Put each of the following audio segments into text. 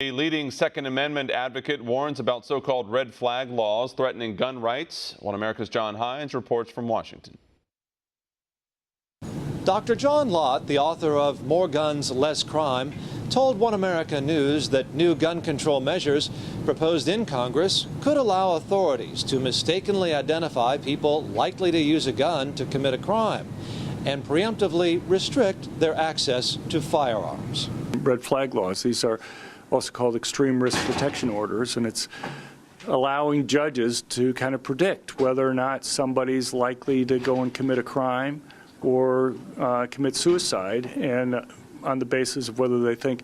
A leading Second Amendment advocate warns about so-called red flag laws threatening gun rights. OAN America's John Hines reports from Washington. Dr. John Lott, the author of More Guns, Less Crime, told OAN America News that new gun control measures proposed in Congress could allow authorities to mistakenly identify people likely to use a gun to commit a crime and preemptively restrict their access to firearms. Red flag laws, these are also called extreme risk protection orders, and it's allowing judges to kind of predict whether or not somebody's likely to go and commit a crime or commit suicide, and on the basis of whether they think,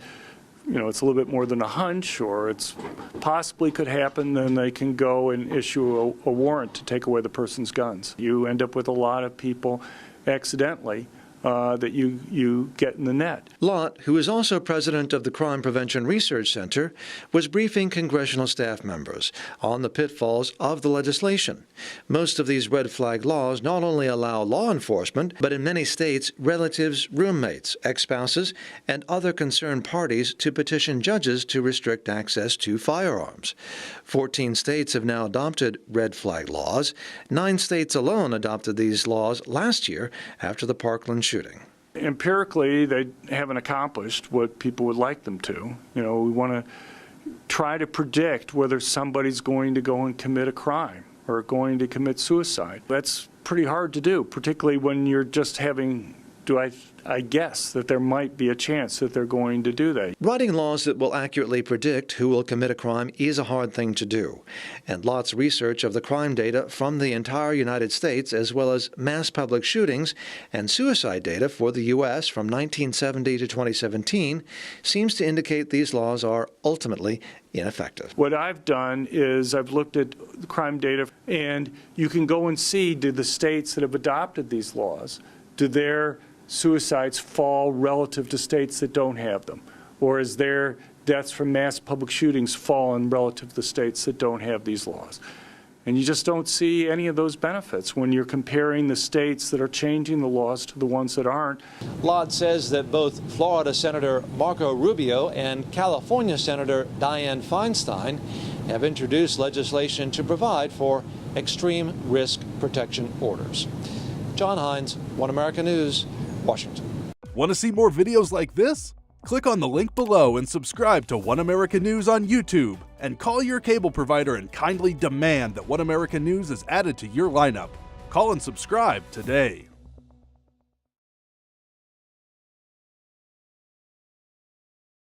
it's a little bit more than a hunch or it's possibly could happen, then they can go and issue a warrant to take away the person's guns. You end up with a lot of people accidentally that you get in the net. Lott, who is also president of the Crime Prevention Research Center, was briefing congressional staff members on the pitfalls of the legislation. Most of these red flag laws not only allow law enforcement, but in many states, relatives, roommates, ex-spouses, and other concerned parties to petition judges to restrict access to firearms. 14 states have now adopted red flag laws. 9 states alone adopted these laws last year after the Parkland shooting. Empirically, they haven't accomplished what people would like them to. We want to try to predict whether somebody's going to go and commit a crime or going to commit suicide. That's pretty hard to do, particularly when you're just having, I guess that there might be a chance that they're going to do that. Writing laws that will accurately predict who will commit a crime is a hard thing to do. And Lott's research of the crime data from the entire United States, as well as mass public shootings and suicide data for the U.S. from 1970 to 2017, seems to indicate these laws are ultimately ineffective. What I've done is I've looked at the crime data, and you can go and see, do the states that have adopted these laws, do their suicides fall relative to states that don't have them? Or is their deaths from mass public shootings fallen relative to states that don't have these laws? And you just don't see any of those benefits when you're comparing the states that are changing the laws to the ones that aren't. Lott says that both Florida Senator Marco Rubio and California Senator Dianne Feinstein have introduced legislation to provide for extreme risk protection orders. John Hines, OAN America News, Washington. Want to see more videos like this? Click on the link below and subscribe to OAN America News on YouTube. And call your cable provider and kindly demand that OAN America News is added to your lineup. Call and subscribe today.